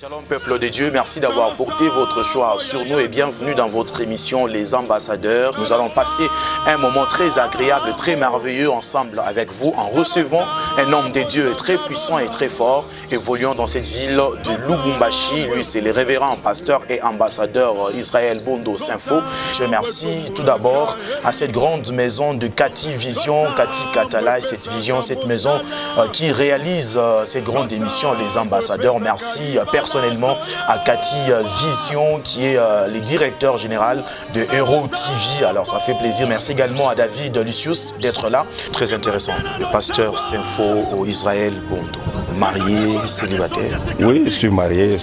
Shalom peuple de Dieu, merci d'avoir porté votre choix sur nous et bienvenue dans votre émission Les Ambassadeurs. Nous allons passer un moment très agréable, très merveilleux ensemble avec vous en recevant un homme de Dieu très puissant et très fort, évoluant dans cette ville de Lubumbashi. Lui, c'est le révérend pasteur et ambassadeur Israël Bondo Saint-Faux. Je remercie tout d'abord à cette grande maison de Cathy Vision, Cathy Katala, cette vision, cette maison qui réalise cette grande émission Les Ambassadeurs. Merci personnellement à Cathy Vision qui est le directeur général de Hero TV. Alors ça fait plaisir. Merci également à David Lucius d'être là. Très intéressant. Le pasteur Saint-Faux au Israël Bondo. Marié, célibataire? Oui, je suis marié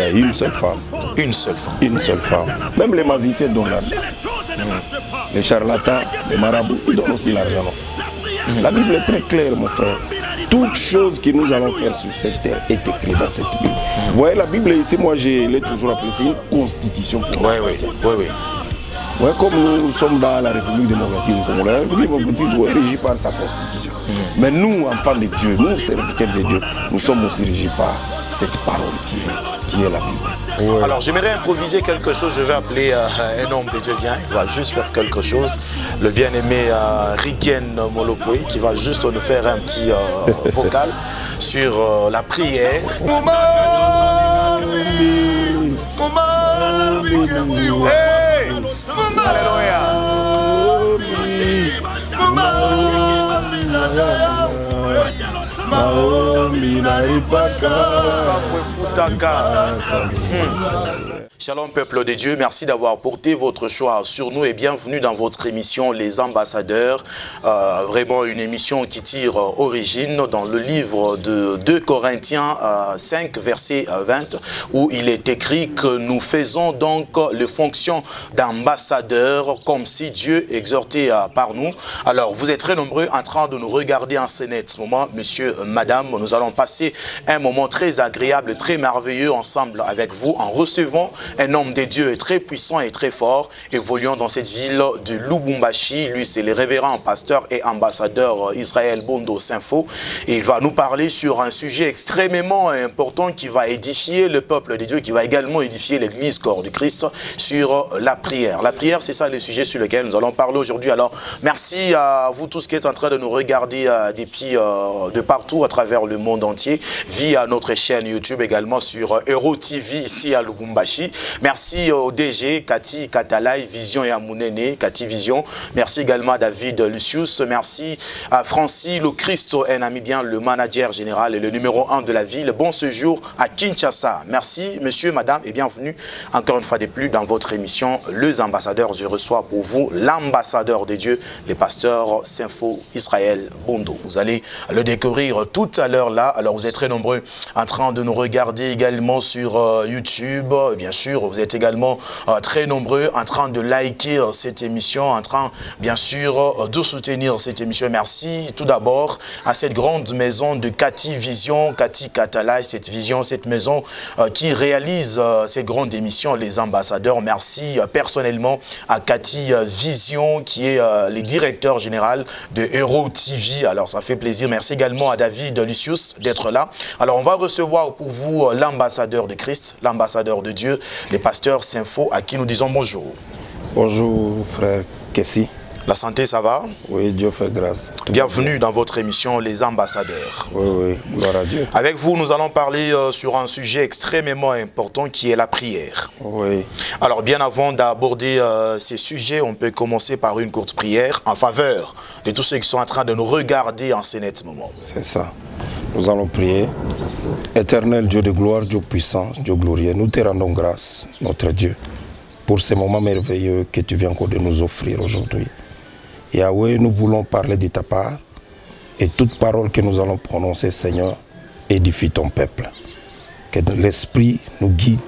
à une seule femme. Une seule femme? Une seule femme. Même les magiciens donnent l'argent. Les charlatans, les marabouts, ils donnent aussi l'argent. La Bible est très claire, mon frère. Toute chose que nous allons faire sur cette terre est écrite dans cette Bible. Vous voyez, la Bible ici, moi je l'ai toujours appelée, c'est une constitution. Oui. Ouais, comme nous sommes dans la République démocratique du Congo, la République démocratique est régie par sa constitution. Mais nous, enfants de Dieu, nous, serviteurs de Dieu, nous sommes aussi régis par cette parole qui est la Bible. Ouais. Alors, j'aimerais improviser quelque chose. Je vais appeler un homme de Dieu bien. Il va juste faire quelque chose. Le bien-aimé Riken Molopoy, qui va juste nous faire un petit vocal sur la prière. Hey! Alléluia! Shalom peuple de Dieu, merci d'avoir porté votre choix sur nous et bienvenue dans votre émission Les Ambassadeurs. Vraiment une émission qui tire origine dans le livre de 2 Corinthiens 5 verset 20 où il est écrit que nous faisons donc les fonctions d'ambassadeurs comme si Dieu exhortait par nous. Alors vous êtes très nombreux en train de nous regarder en ce moment, monsieur, madame, nous allons passer un moment très agréable, très merveilleux ensemble avec vous en recevant un homme de Dieu très puissant et très fort, évoluant dans cette ville de Lubumbashi. Lui, c'est le révérend pasteur et ambassadeur Israël Bondo Saint-Faux. Et il va nous parler sur un sujet extrêmement important qui va édifier le peuple de Dieu, qui va également édifier l'église corps du Christ, sur la prière. La prière, c'est ça le sujet sur lequel nous allons parler aujourd'hui. Alors, merci à vous tous qui êtes en train de nous regarder depuis de partout à travers le monde entier, via notre chaîne YouTube, également sur Hero TV ici à Lubumbashi. Merci au DG, Cathy Katala, Vision et Amounene, Cathy Vision. Merci également à David Lucius. Merci à Francis Le Christo, un ami bien, le manager général et le numéro 1 de la ville. Bon séjour à Kinshasa. Merci, monsieur, madame, et bienvenue encore une fois de plus dans votre émission Les Ambassadeurs. Je reçois pour vous l'ambassadeur de Dieu, le pasteur Saint-Faux Israël Bondo. Vous allez le découvrir tout à l'heure là. Alors, vous êtes très nombreux en train de nous regarder également sur YouTube, bien sûr. Vous êtes également très nombreux en train de liker cette émission, en train bien sûr de soutenir cette émission. Merci tout d'abord à cette grande maison de Cathy Vision, Cathy Katala, cette vision, cette maison qui réalise cette grande émission Les Ambassadeurs. Merci personnellement à Cathy Vision qui est le directeur général de Hero TV. Alors ça fait plaisir. Merci également à David Lucius d'être là. Alors on va recevoir pour vous l'ambassadeur de Christ, l'ambassadeur de Dieu, le pasteur Saint-Faux, à qui nous disons bonjour. Bonjour frère Kessi. La santé, ça va? Oui, Dieu fait grâce. Bienvenue dans votre émission Les Ambassadeurs. Oui, gloire à Dieu. Avec vous, nous allons parler sur un sujet extrêmement important qui est la prière. Oui. Alors, bien avant d'aborder ces sujets, on peut commencer par une courte prière en faveur de tous ceux qui sont en train de nous regarder en ce net moment. C'est ça. Nous allons prier. Éternel Dieu de gloire, Dieu puissant, Dieu glorieux, nous te rendons grâce, notre Dieu, pour ces moments merveilleux que tu viens encore de nous offrir aujourd'hui. Yahweh, nous voulons parler de ta part et toute parole que nous allons prononcer, Seigneur, édifie ton peuple. Que l'Esprit nous guide,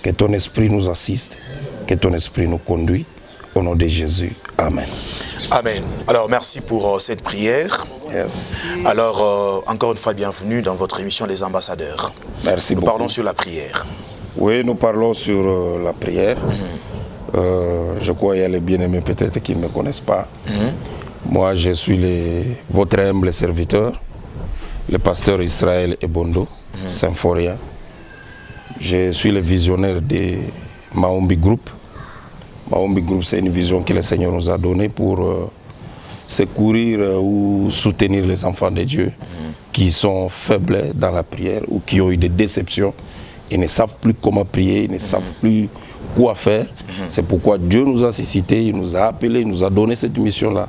que ton Esprit nous assiste, que ton Esprit nous conduit. Au nom de Jésus. Amen. Amen. Alors, merci pour cette prière. Yes. Alors, encore une fois, bienvenue dans votre émission Les Ambassadeurs. Merci beaucoup. Nous parlons sur la prière. Oui, nous parlons sur la prière. Je crois qu'il y a les bien-aimés peut-être qui ne me connaissent pas. Moi, je suis votre humble serviteur, le pasteur Israël Ebondo, symphorien. Je suis le visionnaire de Maombi Group. Maombi Group, c'est une vision que le Seigneur nous a donnée pour secourir ou soutenir les enfants de Dieu qui sont faibles dans la prière ou qui ont eu des déceptions. Ils ne savent plus comment prier, ils ne savent plus quoi faire. C'est pourquoi Dieu nous a suscité, il nous a appelés, il nous a donné cette mission-là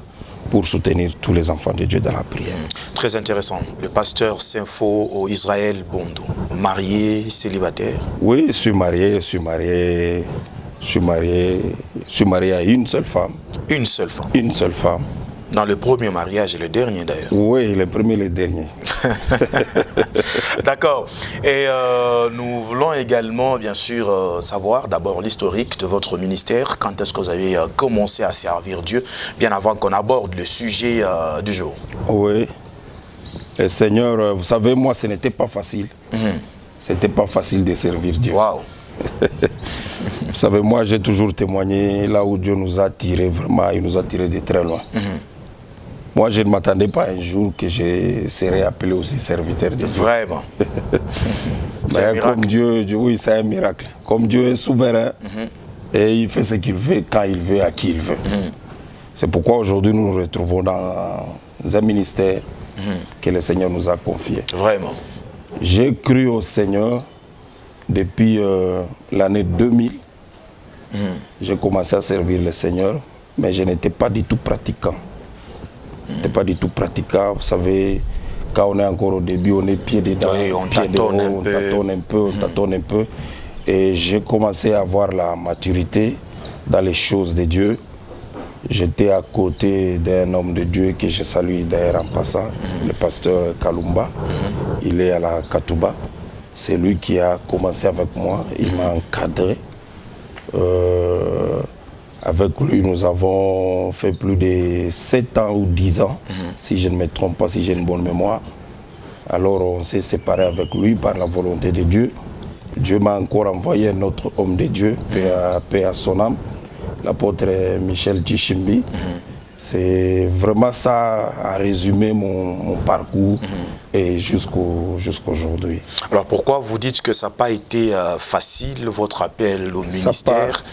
pour soutenir tous les enfants de Dieu dans la prière. Très intéressant. Le pasteur Sympho au Israël Bondo, marié, célibataire? Oui, je suis marié à une seule femme. Une seule femme? Une seule femme. Dans le premier mariage et le dernier d'ailleurs? Oui, le premier et le dernier. D'accord. Et nous voulons également, bien sûr, savoir d'abord l'historique de votre ministère. Quand est-ce que vous avez commencé à servir Dieu, bien avant qu'on aborde le sujet du jour? Oui. Le Seigneur, vous savez, moi, ce n'était pas facile. C'était pas facile de servir Dieu. Waouh. Vous savez, moi, j'ai toujours témoigné là où Dieu nous a tirés, vraiment, il nous a tirés de très loin. Moi, je ne m'attendais pas un jour que je serais appelé aussi serviteur de Dieu. Vraiment. C'est un miracle. Comme Dieu, oui, c'est un miracle. Comme Dieu est souverain, et il fait ce qu'il veut, quand il veut, à qui il veut. C'est pourquoi aujourd'hui, nous nous retrouvons dans un ministère que le Seigneur nous a confié. Vraiment. J'ai cru au Seigneur depuis l'année 2000. J'ai commencé à servir le Seigneur, mais je n'étais pas du tout pratiquant. Je n'étais pas du tout pratiquant. Vous savez, quand on est encore au début, on est pied dedans, oui, on pied tâtonne dehors, on tâtonne un peu. Et j'ai commencé à avoir la maturité dans les choses de Dieu. J'étais à côté d'un homme de Dieu que je salue d'ailleurs en passant, le pasteur Kalumba. Il est à la Katouba. C'est lui qui a commencé avec moi. Il m'a encadré. Avec lui, nous avons fait plus de 7 ans ou 10 ans, si je ne me trompe pas, si j'ai une bonne mémoire. Alors on s'est séparés avec lui par la volonté de Dieu. Dieu m'a encore envoyé un autre homme de Dieu, paix à son âme, l'apôtre Michel Tchimbi. C'est vraiment ça, à résumer mon parcours et jusqu'aujourd'hui. Alors pourquoi vous dites que ça n'a pas été facile, votre appel au ministère?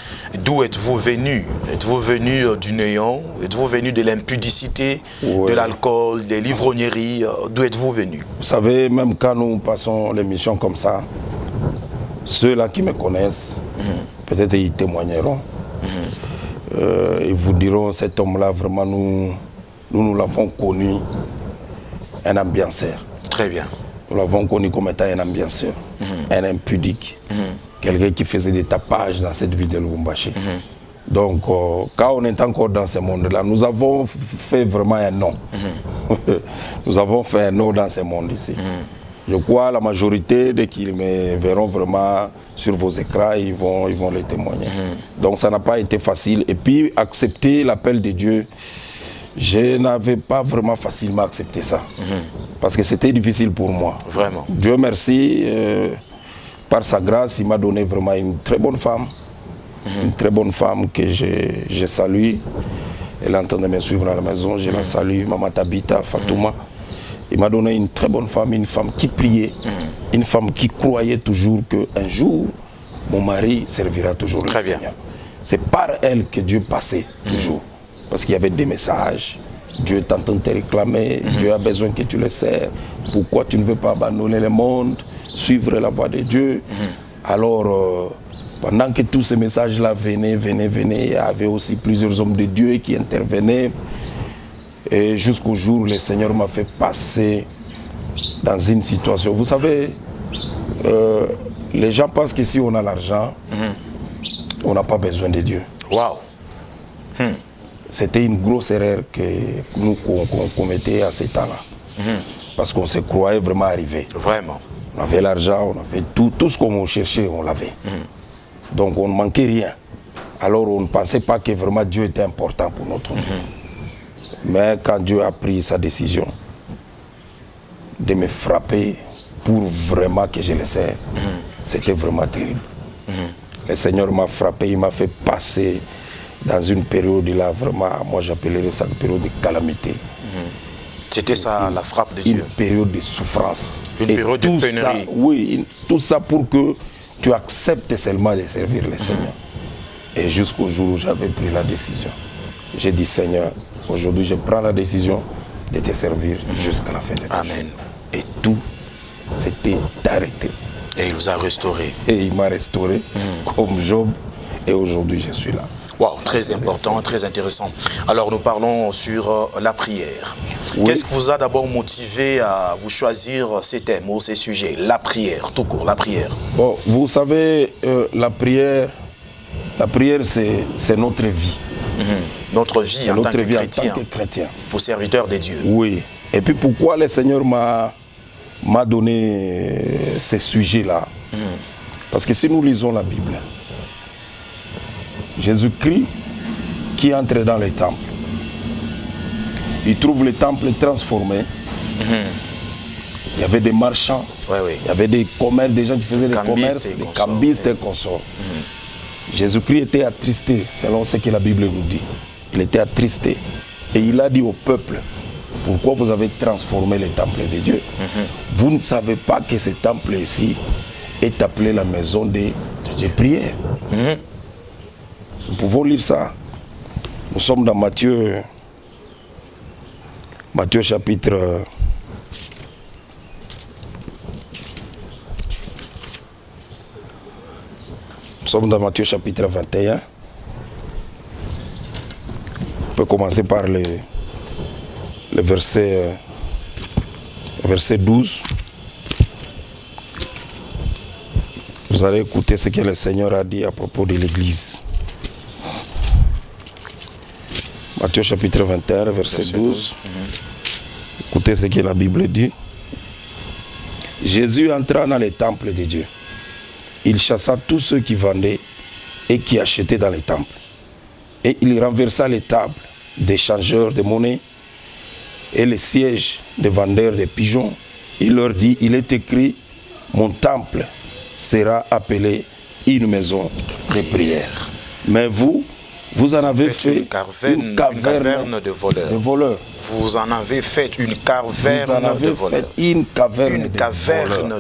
D'où êtes-vous venu? Êtes-vous venu du néant? Êtes-vous venu de l'impudicité, de l'alcool, des livrogneries? D'où êtes-vous venu? Vous savez, même quand nous passons l'émission comme ça, ceux-là qui me connaissent, peut-être ils témoigneront. Ils vous diront, cet homme-là, vraiment, nous l'avons connu un ambianceur. Très bien. Nous l'avons connu comme étant un ambianceur, un impudique, quelqu'un qui faisait des tapages dans cette ville de Lubumbashi. Donc, quand on est encore dans ce monde-là, nous avons fait vraiment un nom. Nous avons fait un nom dans ce monde ici. Je crois la majorité, dès qu'ils me verront vraiment sur vos écrans, ils vont les témoigner. Donc ça n'a pas été facile. Et puis accepter l'appel de Dieu, je n'avais pas vraiment facilement accepté ça. Parce que c'était difficile pour moi. Vraiment. Dieu merci, par sa grâce, il m'a donné vraiment une très bonne femme. Une très bonne femme que je salue. Elle est en train de me suivre à la maison. Je la salue, Maman Tabita, Fatouma. Il m'a donné une très bonne femme, une femme qui priait, une femme qui croyait toujours qu'un jour, mon mari servira toujours le Seigneur. C'est par elle que Dieu passait toujours. Parce qu'il y avait des messages. Dieu est en train de te réclamer, Dieu a besoin que tu le sers. Pourquoi tu ne veux pas abandonner le monde, suivre la voie de Dieu? Alors, pendant que tous ces messages-là venaient, il y avait aussi plusieurs hommes de Dieu qui intervenaient. Et jusqu'au jour où le Seigneur m'a fait passer dans une situation. Vous savez, les gens pensent que si on a l'argent, on n'a pas besoin de Dieu. Waouh! C'était une grosse erreur que nous commettait à ce temps-là. Parce qu'on se croyait vraiment arrivé. Vraiment. On avait l'argent, on avait tout ce qu'on cherchait, on l'avait. Donc on ne manquait rien. Alors on ne pensait pas que vraiment Dieu était important pour notre vie. Mais quand Dieu a pris sa décision de me frapper pour vraiment que je le sers, c'était vraiment terrible. Le Seigneur m'a frappé, il m'a fait passer dans une période là, vraiment, moi j'appellerais ça une période de calamité. C'était ça la frappe de Dieu. Une période de souffrance. Une période de pénurie. Oui, tout ça pour que tu acceptes seulement de servir le Seigneur. Et jusqu'au jour où j'avais pris la décision. J'ai dit, Seigneur, aujourd'hui je prends la décision de te servir jusqu'à la fin de ta vie. Amen. Et tout s'était arrêté. Et il vous a restauré. Et il m'a restauré comme Job. Et aujourd'hui, je suis là. Wow, très important, très intéressant. Alors, nous parlons sur la prière. Oui. Qu'est-ce qui vous a d'abord motivé à vous choisir ces thèmes ou ces sujets? La prière, tout court, la prière. Bon, vous savez, la prière, c'est notre vie. Notre vie en tant que chrétien. Vos serviteurs de Dieu. Oui. Et puis, pourquoi le Seigneur m'a donné ces sujets-là? Parce que si nous lisons la Bible, Jésus-Christ qui entre dans le temple, il trouve le temple transformé. Il y avait des marchands, il y avait des commerces, des gens qui faisaient des commerces, des cambistes et consorts. Jésus-Christ était attristé, selon ce que la Bible nous dit. Il était attristé. Et il a dit au peuple, pourquoi vous avez transformé le temple de Dieu? Vous ne savez pas que ce temple ici est appelé la maison de prière. Nous pouvons lire ça. Nous sommes dans Matthieu chapitre 21. On peut commencer par le verset 12. Vous allez écouter ce que le Seigneur a dit à propos de l'Église. Matthieu chapitre 21, verset 12. Écoutez ce que la Bible dit. Jésus entra dans le temple de Dieu. Il chassa tous ceux qui vendaient et qui achetaient dans les temples. Et il renversa les tables des changeurs de monnaie et les sièges des vendeurs de pigeons. Il leur dit, il est écrit, mon temple sera appelé une maison de prière. Mais vous en avez fait une caverne de voleurs. Vous en avez fait une caverne de voleurs. Une caverne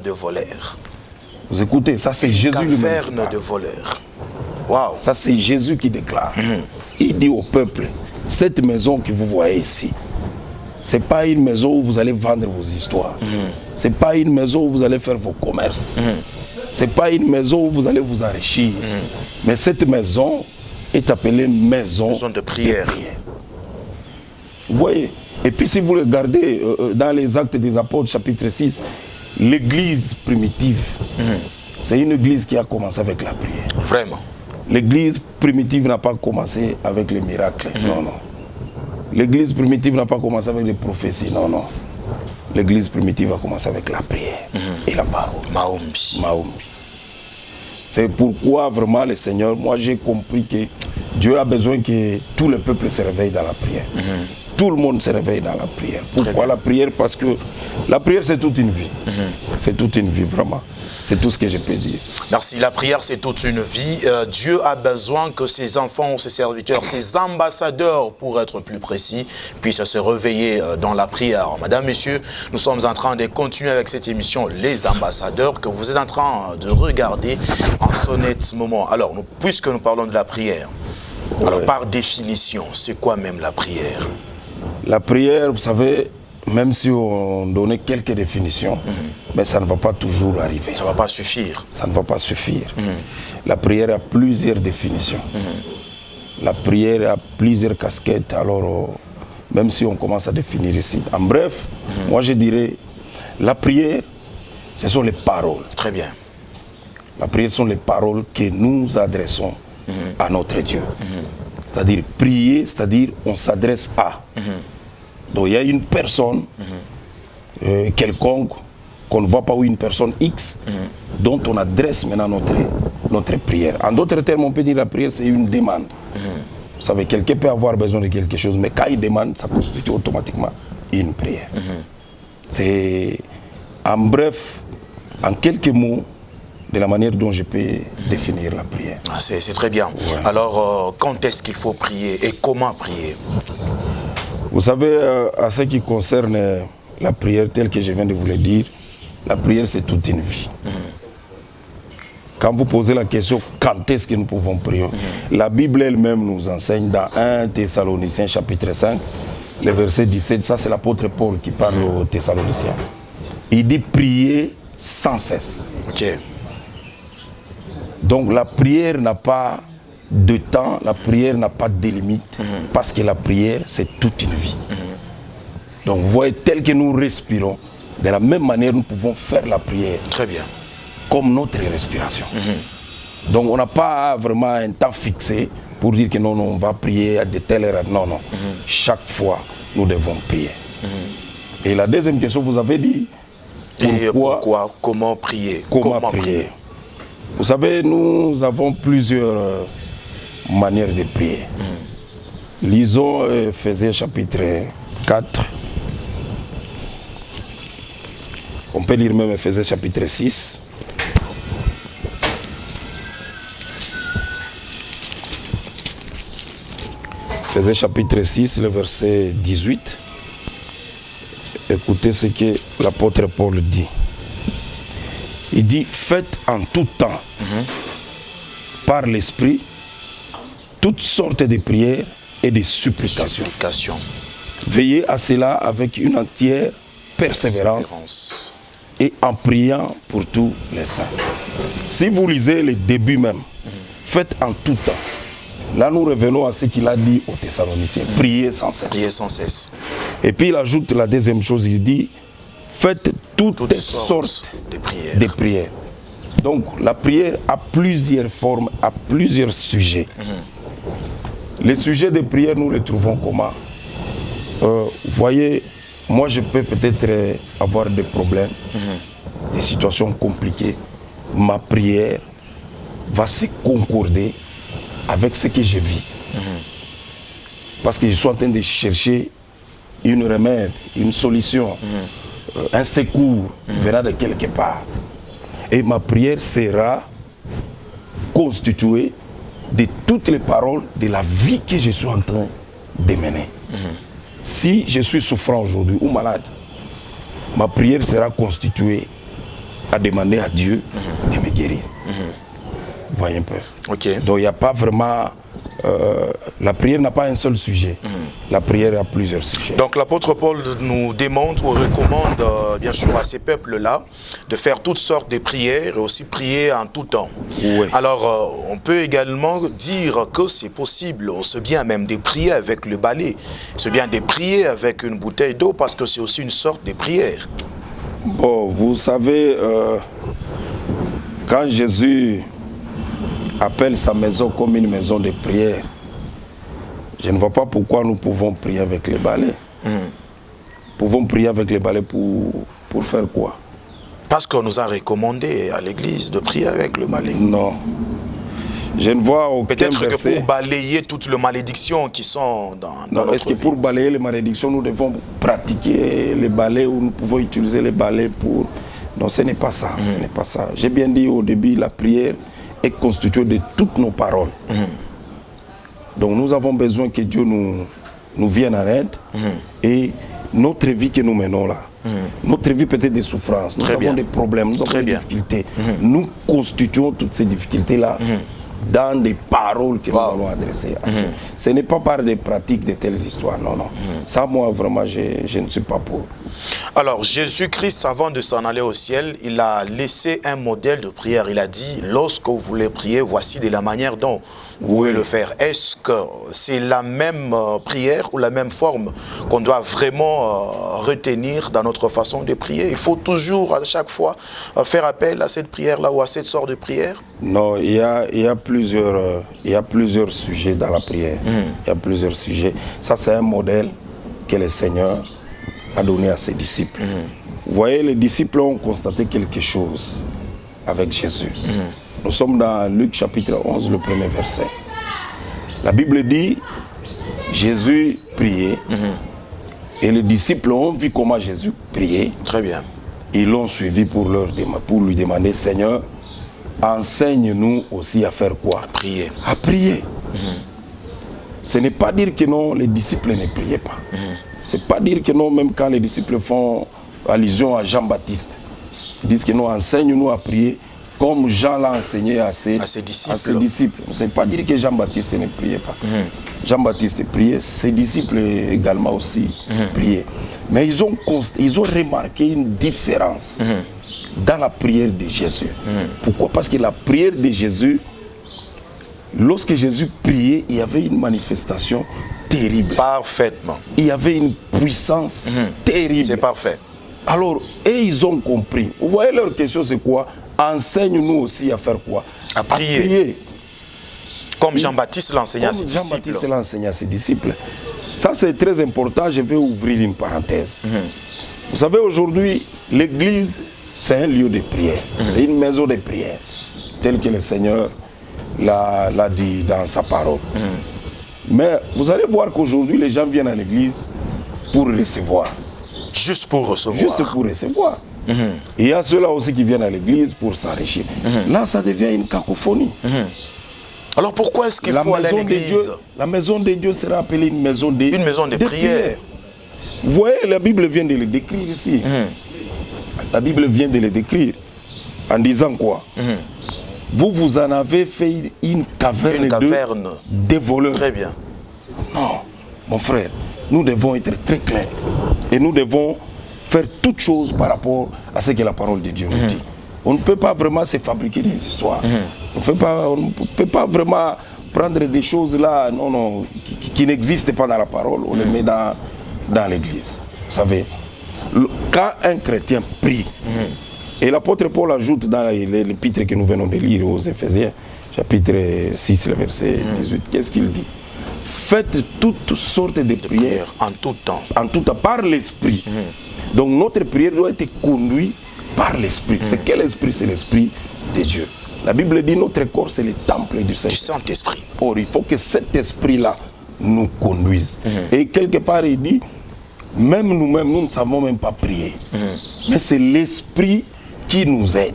de voleurs. Vous écoutez, ça c'est Jésus lui-même. Une caverne de voleurs. Wow. Ça c'est Jésus qui déclare. Il dit au peuple, cette maison que vous voyez ici, ce n'est pas une maison où vous allez vendre vos histoires. Ce n'est pas une maison où vous allez faire vos commerces. Ce n'est pas une maison où vous allez vous enrichir. Mais cette maison est appelée maison de prière. Vous voyez? Et puis si vous regardez dans les Actes des Apôtres, chapitre 6, l'église primitive, c'est une église qui a commencé avec la prière. Vraiment. L'église primitive n'a pas commencé avec les miracles. Non. L'église primitive n'a pas commencé avec les prophéties. Non. L'église primitive a commencé avec la prière et la parole. Maombi. C'est pourquoi vraiment le Seigneur, moi j'ai compris que Dieu a besoin que tout le peuple se réveille dans la prière. Tout le monde se réveille dans la prière. Pourquoi la prière? Parce que la prière c'est toute une vie. C'est toute une vie vraiment. C'est tout ce que je peux dire. Merci. La prière, c'est toute une vie. Dieu a besoin que ses enfants, ses serviteurs, ses ambassadeurs, pour être plus précis, puissent se réveiller dans la prière. Madame, Messieurs, nous sommes en train de continuer avec cette émission, Les Ambassadeurs, que vous êtes en train de regarder en ce net moment. Alors, puisque nous parlons de la prière, alors par définition, c'est quoi même la prière? La prière, vous savez, même si on donnait quelques définitions, mais ça ne va pas toujours arriver. Ça ne va pas suffire. Ça ne va pas suffire. La prière a plusieurs définitions. La prière a plusieurs casquettes. Alors, même si on commence à définir ici. En bref, moi je dirais, la prière, ce sont les paroles. Très bien. La prière, ce sont les paroles que nous adressons à notre Dieu. C'est-à-dire prier, c'est-à-dire on s'adresse à. Donc il y a une personne quelconque qu'on ne voit pas, ou une personne X dont on adresse maintenant notre prière. En d'autres termes, on peut dire la prière c'est une demande. Vous savez, quelqu'un peut avoir besoin de quelque chose, mais quand il demande, ça constitue automatiquement une prière. C'est en bref, en quelques mots, de la manière dont je peux définir la prière. Ah, c'est très bien. Ouais. Alors, quand est-ce qu'il faut prier et comment prier? Vous savez, à ce qui concerne la prière, telle que je viens de vous le dire, la prière c'est toute une vie. Quand vous posez la question, quand est-ce que nous pouvons prier? La Bible elle-même nous enseigne dans 1 Thessaloniciens chapitre 5, le verset 17, ça c'est l'apôtre Paul qui parle aux Thessaloniciens. Il dit prier sans cesse. Ok. Donc la prière n'a pas de temps, la prière n'a pas de limite, parce que la prière c'est toute une vie. Donc vous voyez, tel que nous respirons, de la même manière nous pouvons faire la prière. Très bien. Comme notre respiration. Donc on n'a pas vraiment un temps fixé pour dire que non, on va prier à de telles heures. Non, non. Chaque fois, nous devons prier. Et la deuxième question, vous avez dit, pourquoi comment prier? Comment prier? Vous savez, nous avons plusieurs manières de prier. Lisons Ephésiens chapitre 4. On peut lire même Ephésiens chapitre 6. Ephésiens chapitre 6, le verset 18. Écoutez ce que l'apôtre Paul dit. Il dit, faites en tout temps, par l'Esprit, toutes sortes de prières et de supplications. Veillez à cela avec une entière persévérance et en priant pour tous les saints. Si vous lisez le début même, faites en tout temps. Là, nous revenons à ce qu'il a dit aux Thessaloniciens. Priez sans cesse. Priez sans cesse. Et puis, il ajoute la deuxième chose, il dit, faites toutes sortes de prières. Donc, la prière a plusieurs formes, a plusieurs sujets. Les sujets de prière, nous les trouvons comment? Vous voyez, moi, je peux peut-être avoir des problèmes, des situations compliquées. Ma prière va se concorder avec ce que je vis. Parce que je suis en train de chercher une remède, une solution, un secours venant de quelque part. Et ma prière sera constituée de toutes les paroles de la vie que je suis en train de mener. Si je suis souffrant aujourd'hui ou malade, ma prière sera constituée à demander à Dieu de me guérir. Vous voyez un peu. Okay. Donc il n'y a pas vraiment... la prière n'a pas un seul sujet. La prière a plusieurs sujets. Donc l'apôtre Paul nous demande ou recommande bien sûr à ces peuples-là de faire toutes sortes de prières et aussi prier en tout temps. Oui. Alors on peut également dire que c'est possible, c'est bien même de prier avec le balai, c'est bien de prier avec une bouteille d'eau parce que c'est aussi une sorte de prière. Bon, vous savez, quand Jésus appelle sa maison comme une maison de prière, je ne vois pas pourquoi nous pouvons prier avec les balais. Pouvons prier avec les balais pour faire quoi? Parce qu'on nous a recommandé à l'église de prier avec le balai. Non. Je ne vois aucun peut-être verset. Que pour balayer toutes les malédictions qui sont dans notre est-ce que vie. pour balayer les malédictions, nous devons pratiquer les balais ou nous pouvons utiliser les balais pour... Non, ce n'est pas ça. Ce n'est pas ça. J'ai bien dit au début, la prière est constituée de toutes nos paroles. Donc nous avons besoin que Dieu nous vienne en aide. Et notre vie que nous menons là, notre vie peut-être des souffrances, nous avons des problèmes, nous avons des difficultés. Nous constituons toutes ces difficultés-là dans des paroles que nous allons adresser à Dieu. Ce n'est pas par des pratiques de telles histoires, non, non. Ça, moi, vraiment, je ne suis pas pour. Alors, Jésus-Christ, avant de s'en aller au ciel, il a laissé un modèle de prière. Il a dit, lorsque vous voulez prier, voici de la manière dont vous pouvez le faire. Est-ce que c'est la même prière ou la même forme qu'on doit vraiment retenir dans notre façon de prier? Il faut toujours, à chaque fois, faire appel à cette prière-là ou à cette sorte de prière? Non, il y a plusieurs sujets dans la prière. Il y a plusieurs sujets. Ça, c'est un modèle que le Seigneur a donné à ses disciples. Vous voyez, les disciples ont constaté quelque chose avec Jésus. Nous sommes dans Luc chapitre 11, le premier verset. La Bible dit, Jésus priait, et les disciples ont vu comment Jésus priait. Très bien. Ils l'ont suivi pour lui demander, Seigneur, enseigne-nous aussi à faire quoi? À prier. À prier. ce n'est pas dire que non, les disciples ne priaient pas. C'est pas dire que non, même quand les disciples font allusion à Jean-Baptiste, ils disent que non, enseigne-nous à prier comme Jean l'a enseigné à ses disciples. Ce n'est pas dire que Jean-Baptiste ne priait pas. Jean-Baptiste priait, ses disciples également aussi priaient. Mais ils ont remarqué une différence dans la prière de Jésus. Pourquoi? Parce que la prière de Jésus, lorsque Jésus priait, il y avait une manifestation terrible. Parfaitement. Il y avait une puissance terrible. C'est parfait. Alors, et ils ont compris. Vous voyez, leur question, c'est quoi? Enseigne-nous aussi à faire quoi? À prier. Comme Jean-Baptiste l'enseignait à ses disciples. Jean-Baptiste l'enseignait à ses disciples. Ça, c'est très important. Je vais ouvrir une parenthèse. Vous savez, aujourd'hui, l'église, c'est un lieu de prière. C'est une maison de prière, tel que le Seigneur l'a dit dans sa parole. Mais vous allez voir qu'aujourd'hui, les gens viennent à l'église pour recevoir. Juste pour recevoir. Juste pour recevoir. Il y a ceux-là aussi qui viennent à l'église pour s'enrichir. Là, ça devient une cacophonie. Alors pourquoi est-ce qu'il faut aller à l'église? La maison de Dieu sera appelée une maison de prière. Vous voyez, la Bible vient de le décrire ici. La Bible vient de le décrire en disant quoi? Vous en avez fait une caverne de voleurs. Très bien. Non, mon frère, nous devons être très clairs. Et nous devons faire toutes choses par rapport à ce que la parole de Dieu nous dit. On ne peut pas vraiment se fabriquer des histoires. On ne peut pas vraiment prendre des choses là, qui n'existent pas dans la parole. On les met dans l'église. Vous savez, quand un chrétien prie, et l'apôtre Paul ajoute dans l'épître que nous venons de lire aux Éphésiens, chapitre 6, le verset 18, qu'est-ce qu'il dit? Faites toutes sortes de prières en tout temps. En tout temps, par l'Esprit. Donc notre prière doit être conduite par l'Esprit. C'est quel esprit? C'est l'Esprit de Dieu. La Bible dit notre corps, c'est le temple du Saint-Esprit. Or, il faut que cet esprit-là nous conduise. Et quelque part, il dit, même nous-mêmes, nous ne savons même pas prier. Mais c'est l'Esprit qui nous aide.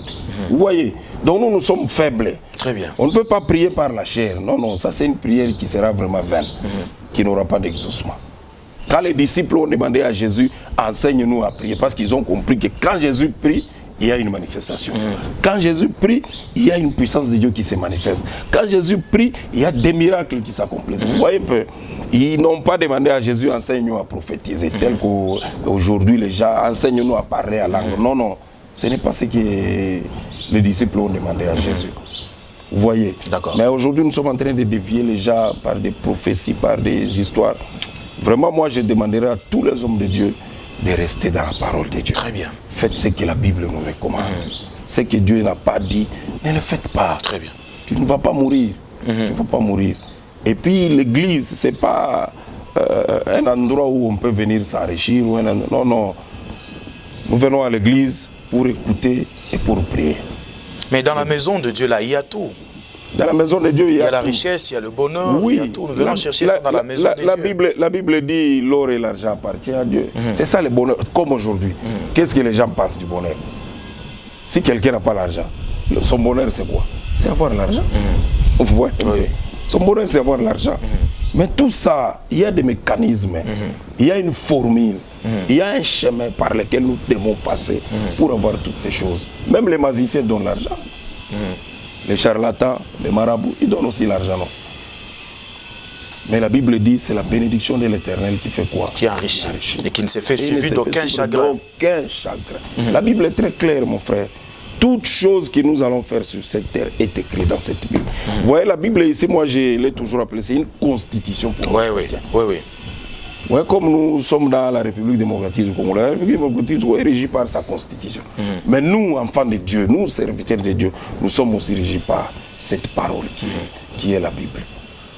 Vous voyez? Donc nous sommes faibles. Très bien. On ne peut pas prier par la chair. Non, ça c'est une prière qui sera vraiment vaine, qui n'aura pas d'exaucement. Quand les disciples ont demandé à Jésus, enseigne-nous à prier, parce qu'ils ont compris que quand Jésus prie, il y a une manifestation. Quand Jésus prie, il y a une puissance de Dieu qui se manifeste. Quand Jésus prie, il y a des miracles qui s'accomplissent. Vous voyez un peu, ils n'ont pas demandé à Jésus, enseigne-nous à prophétiser, tel qu'aujourd'hui les gens, enseigne-nous à parler à langue. Non. Ce n'est pas ce que les disciples ont demandé à Jésus. Vous voyez? Mais aujourd'hui, nous sommes en train de dévier les gens par des prophéties, par des histoires. Vraiment, moi, je demanderai à tous les hommes de Dieu de rester dans la parole de Dieu. Très bien. Faites ce que la Bible nous recommande. Ce que Dieu n'a pas dit, ne le faites pas. Très bien. Tu ne vas pas mourir. Tu ne vas pas mourir. Et puis, l'église, ce n'est pas un endroit où on peut venir s'enrichir. Non. Nous venons à l'église pour écouter et pour prier. Mais dans la maison de Dieu, là, il y a tout. Dans la maison de Dieu, il y a la richesse, il y a le bonheur, oui, il y a tout. Nous venons chercher ça dans la maison de Dieu. La Bible dit l'or et l'argent appartiennent à Dieu. C'est ça le bonheur, comme aujourd'hui. Qu'est-ce que les gens pensent du bonheur? Si quelqu'un n'a pas l'argent, son bonheur c'est quoi? C'est avoir l'argent. Vous voyez? Son bonheur c'est avoir l'argent. Mais tout ça, il y a des mécanismes, il y a une formule, il y a un chemin par lequel nous devons passer pour avoir toutes ces choses. Même les magiciens donnent l'argent. Les charlatans, les marabouts, ils donnent aussi l'argent. Mais la Bible dit c'est la bénédiction de l'Éternel qui fait quoi? Qui enrichit. Et qui ne s'est fait suivi d'aucun chagrin. La Bible est très claire, mon frère. Toutes choses que nous allons faire sur cette terre est écrite dans cette Bible. Vous voyez, la Bible ici, moi je l'ai toujours appelée, c'est une constitution pour oui. Ouais, comme nous sommes dans la République démocratique du Congo, la République démocratique du Congo est régie par sa constitution. Mais nous, enfants de Dieu, nous, serviteurs de Dieu, nous sommes aussi régis par cette parole qui est la Bible.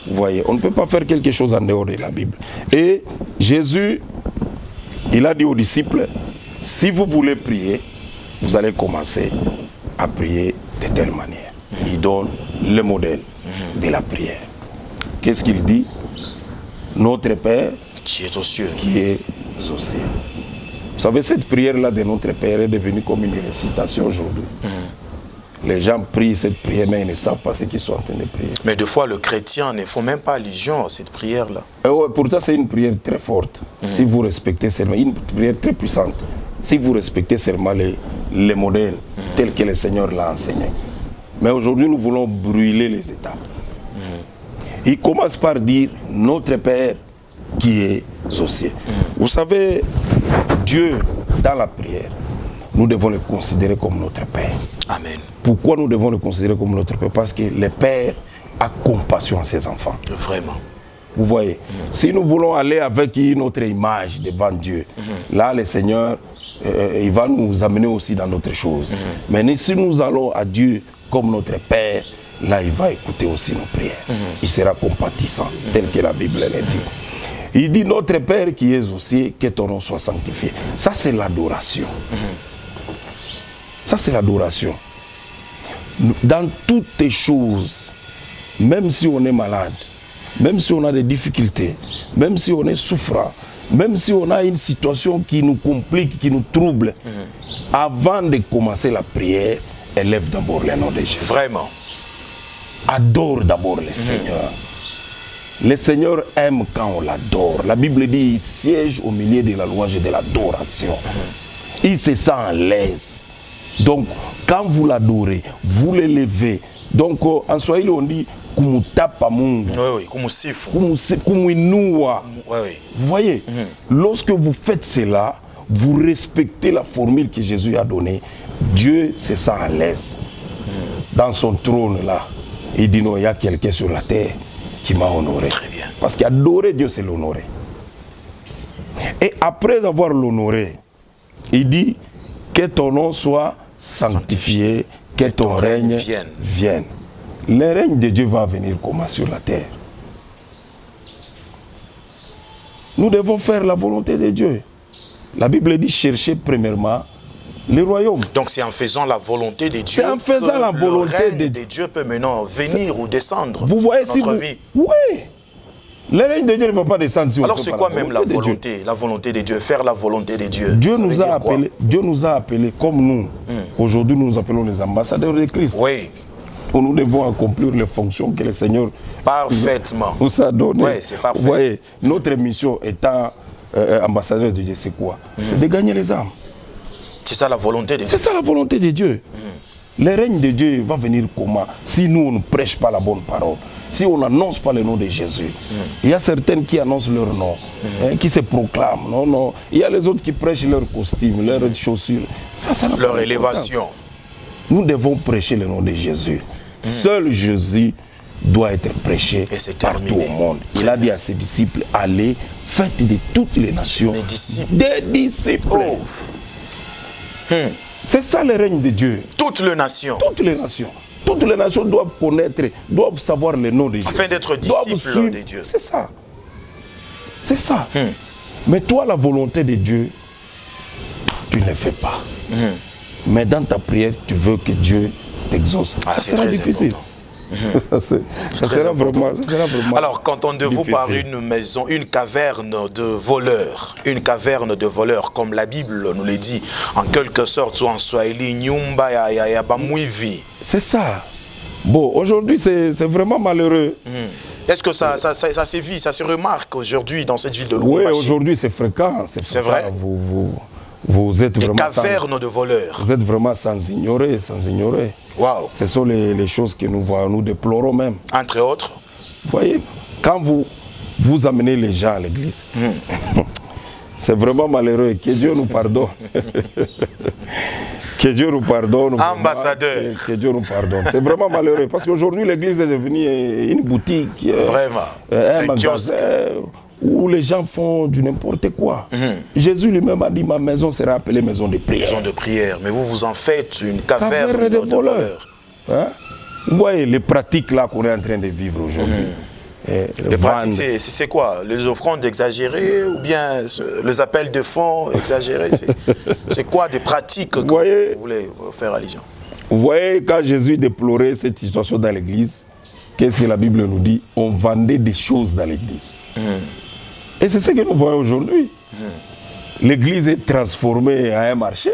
Vous voyez, on ne peut pas faire quelque chose en dehors de la Bible. Et Jésus, il a dit aux disciples, si vous voulez prier, vous allez commencer à prier de telle manière. Il donne le modèle de la prière. Qu'est-ce qu'il dit? Notre Père qui est aux cieux. Vous savez, cette prière-là de notre Père est devenue comme une récitation aujourd'hui. Les gens prient cette prière, mais ils ne savent pas ce qu'ils sont en train de prier. Mais des fois, le chrétien ne fait même pas allusion à cette prière-là. Ouais, pourtant, c'est une prière très forte. Si vous respectez seulement, une prière très puissante. Si vous respectez seulement les modèles tels que le Seigneur l'a enseigné. Mais aujourd'hui, nous voulons brûler les étapes. Il commence par dire notre Père qui est aux cieux. Vous savez, Dieu, dans la prière, nous devons le considérer comme notre Père. Amen. Pourquoi nous devons le considérer comme notre Père? Parce que le Père a compassion à ses enfants. Vraiment. Vous voyez, si nous voulons aller avec notre image devant Dieu, là, le Seigneur, il va nous amener aussi dans d'autres choses. Mais si nous allons à Dieu comme notre Père, là, il va écouter aussi nos prières. Il sera compatissant, tel que la Bible le dit. Il dit, notre Père qui es aux cieux, que ton nom soit sanctifié. Ça, c'est l'adoration. Ça, c'est l'adoration. Dans toutes les choses, même si on est malade, même si on a des difficultés, même si on est souffrant, même si on a une situation qui nous complique, qui nous trouble, avant de commencer la prière, élève d'abord le nom de Jésus. Vraiment. Adore d'abord le Seigneur. Le Seigneur aime quand on l'adore. La Bible dit, il siège au milieu de la louange et de l'adoration. Il se sent à l'aise. Donc, quand vous l'adorez, vous l'élevez. Donc, en Swahili, on dit kumutapa Mungu. Oui, kumusifu. Kumuinua. Oui. Vous voyez, lorsque vous faites cela, vous respectez la formule que Jésus a donnée. Dieu se sent à l'aise. Dans son trône là, il dit non, il y a quelqu'un sur la terre qui m'a honoré. Très bien. Parce qu'adorer Dieu, c'est l'honorer. Et après avoir l'honoré, il dit que ton nom soit sanctifié, que ton règne vienne. Le règne de Dieu va venir comment sur la terre? Nous devons faire la volonté de Dieu. La Bible dit chercher premièrement le royaume. Donc c'est en faisant la volonté de Dieu. C'est en faisant la volonté de Dieu peut maintenant venir ou descendre vous voyez, dans notre vie. Oui. Le règne de Dieu ne va pas descendre sur Alors c'est quoi même la volonté? La volonté de Dieu, faire la volonté de Dieu. Dieu nous a appelés comme nous. Aujourd'hui, nous nous appelons les ambassadeurs de Christ. Oui. Où nous devons accomplir les fonctions que le Seigneur parfaitement nous a données. Oui, c'est parfait. Vous voyez, notre mission étant ambassadeur de Dieu, c'est quoi? C'est de gagner les âmes. C'est ça la volonté de Dieu. C'est ça la volonté de Dieu. Le règne de Dieu va venir comment? Si nous, on ne prêche pas la bonne parole, si on n'annonce pas le nom de Jésus. Il y a certaines qui annoncent leur nom, qui se proclament. Non. Il y a les autres qui prêchent leur costume, leurs chaussures. Ça leur élévation. Nous devons prêcher le nom de Jésus. Seul Jésus doit être prêché partout au monde. Il a dit à ses disciples, allez, faites de toutes les nations des disciples. Oh. C'est ça le règne de Dieu. Toutes les nations. Toutes les nations. Toutes les nations doivent connaître, doivent savoir le nom de Dieu. Afin d'être disciples de Dieu. C'est ça. C'est ça. Mais toi, la volonté de Dieu, tu ne le fais pas. Mais dans ta prière, tu veux que Dieu t'exauce. Ça sera difficile. Ça sera vraiment. Alors, qu'entendez-vous par une maison, une caverne de voleurs, comme la Bible nous le dit, en quelque sorte, ou en Swahili, nyumba ya bamwivi. C'est ça. Bon, aujourd'hui, c'est vraiment malheureux. Est-ce que ça sévit, ça se remarque aujourd'hui dans cette ville de Lubumbashi? Oui, aujourd'hui, c'est fréquent. C'est vrai. Vous êtes vraiment cavernes de voleurs. Vous êtes vraiment sans ignorer. Wow. Ce sont les choses que nous voyons, nous déplorons même. Entre autres. Vous voyez, quand vous amenez les gens à l'église, c'est vraiment malheureux. Que Dieu nous pardonne. Que Dieu nous pardonne. Ambassadeur. Que Dieu nous pardonne. C'est vraiment malheureux parce qu'aujourd'hui, l'église est devenue une boutique. Vraiment. Un magasin où les gens font du n'importe quoi. Jésus lui-même a dit, ma maison sera appelée maison de prière. Maison de prière. Mais vous en faites une caverne de voleurs. Vous voyez les pratiques là qu'on est en train de vivre aujourd'hui. Les pratiques, c'est quoi? Les offrandes exagérées ou bien les appels de fonds exagérés? C'est quoi des pratiques que vous voulez faire allusion? Vous voyez, quand Jésus déplorait cette situation dans l'église, qu'est-ce que la Bible nous dit? On vendait des choses dans l'église. Et c'est ce que nous voyons aujourd'hui. L'église est transformée en un marché.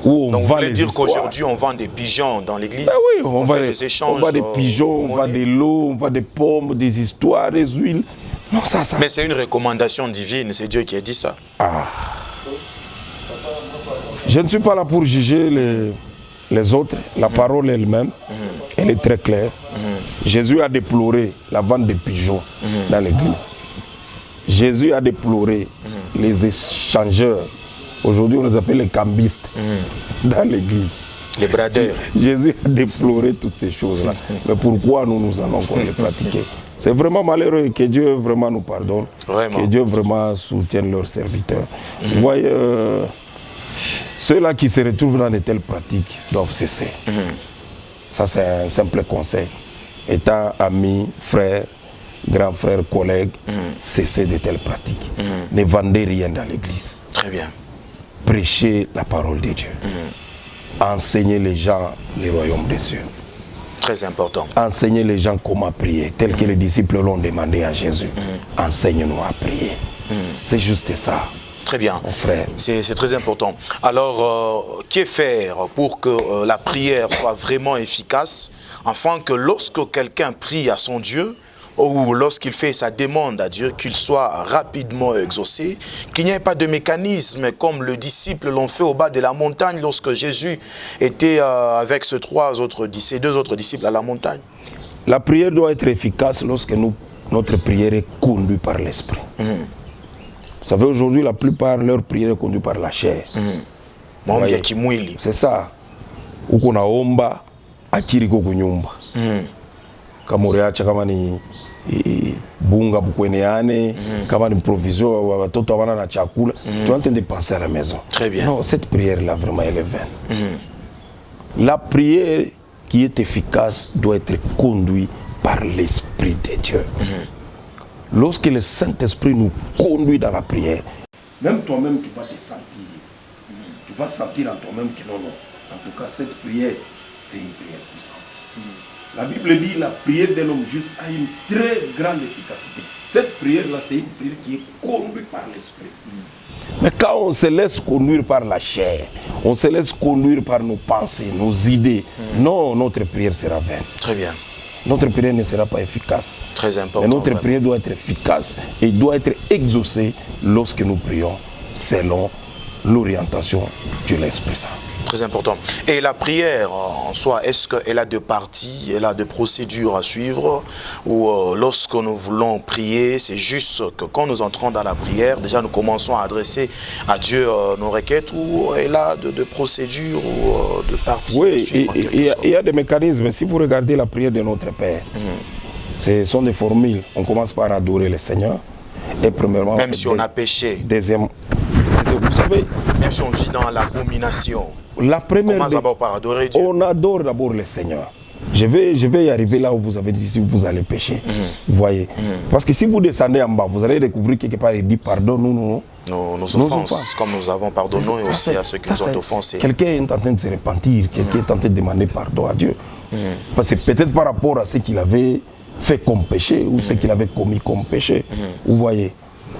où on Donc, vous vend voulez les dire histoires. qu'aujourd'hui, on vend des pigeons dans l'église? Ben oui, on fait vend des échanges. on vend des pigeons, on vend des lots, on vend des pommes, des histoires, des huiles. Non, ça. Mais c'est une recommandation divine, c'est Dieu qui a dit ça. Ah. Je ne suis pas là pour juger les autres. La parole elle-même, elle est très claire. Jésus a déploré la vente des pigeons dans l'église. Jésus a déploré les échangeurs. Aujourd'hui, on les appelle les cambistes dans l'église. Les bradeurs. Jésus a déploré toutes ces choses-là. Mais pourquoi nous allons encore les pratiquer? C'est vraiment malheureux. Que Dieu vraiment nous pardonne. Vraiment. Que Dieu vraiment soutienne leurs serviteurs. Vous voyez, ceux-là qui se retrouvent dans de telles pratiques doivent cesser. Ça, c'est un simple conseil. Étant amis, frères, grands frères, collègues, cessez de telles pratiques. Ne vendez rien dans l'église. Très bien. Prêchez la parole de Dieu. Enseignez les gens le royaume des cieux. Très important. Enseignez les gens comment prier, tel que les disciples l'ont demandé à Jésus. Enseigne-nous à prier. C'est juste ça. Très bien. Mon frère. C'est très important. Alors, que faire pour que la prière soit vraiment efficace, afin que lorsque quelqu'un prie à son Dieu, ou lorsqu'il fait sa demande à Dieu, qu'il soit rapidement exaucé, qu'il n'y ait pas de mécanisme comme les disciples l'ont fait au bas de la montagne lorsque Jésus était avec ces deux autres disciples à la montagne? La prière doit être efficace lorsque notre prière est conduite par l'esprit. Vous savez, aujourd'hui, la plupart de leurs prières est conduite par la chair. C'est ça. Ukunaomba akiri kunyumba. Kama ureacha kama ni bunga bukweneane, kama ni provision watoto hawana na chakula, tu es en train de penser à la maison. Très bien. Non, cette prière-là, vraiment, elle est vaine. La prière qui est efficace doit être conduite par l'Esprit de Dieu. Lorsque le Saint-Esprit nous conduit dans la prière, même toi-même, tu vas te sentir. Tu vas sentir en toi-même que non. En tout cas, cette prière, c'est une prière puissante. La Bible dit que la prière d'un homme juste a une très grande efficacité. Cette prière-là, c'est une prière qui est conduite par l'Esprit. Mais quand on se laisse conduire par la chair, on se laisse conduire par nos pensées, nos idées, non, notre prière sera vaine. Très bien. Notre prière ne sera pas efficace. Très important. Mais notre prière doit être efficace et doit être exaucée lorsque nous prions selon l'orientation de l'Esprit Saint. Très important. Et la prière en soi, est-ce qu'elle a deux parties, elle a des procédures à suivre, ou lorsque nous voulons prier, c'est juste que quand nous entrons dans la prière, déjà nous commençons à adresser à Dieu nos requêtes, ou elle a de procédures ou de parties? Oui, il y a des mécanismes. Si vous regardez la prière de notre Père, ce sont des formules. On commence par adorer le Seigneur. Et premièrement, même si on a péché. Deuxième, vous savez, même si on vit dans l'abomination. La première, commence d'abord par adorer Dieu. On adore d'abord le Seigneur. Je vais y arriver là où vous avez dit si vous allez pécher. Vous voyez. Parce que si vous descendez en bas, vous allez découvrir quelque part, il dit pardon, nos offenses, comme nous avons pardonné aussi à ceux qui nous ont offensés. Quelqu'un est en train de se repentir, quelqu'un est en train de demander pardon à Dieu. Parce que peut-être par rapport à ce qu'il avait fait comme péché ou ce qu'il avait commis comme péché. Vous voyez.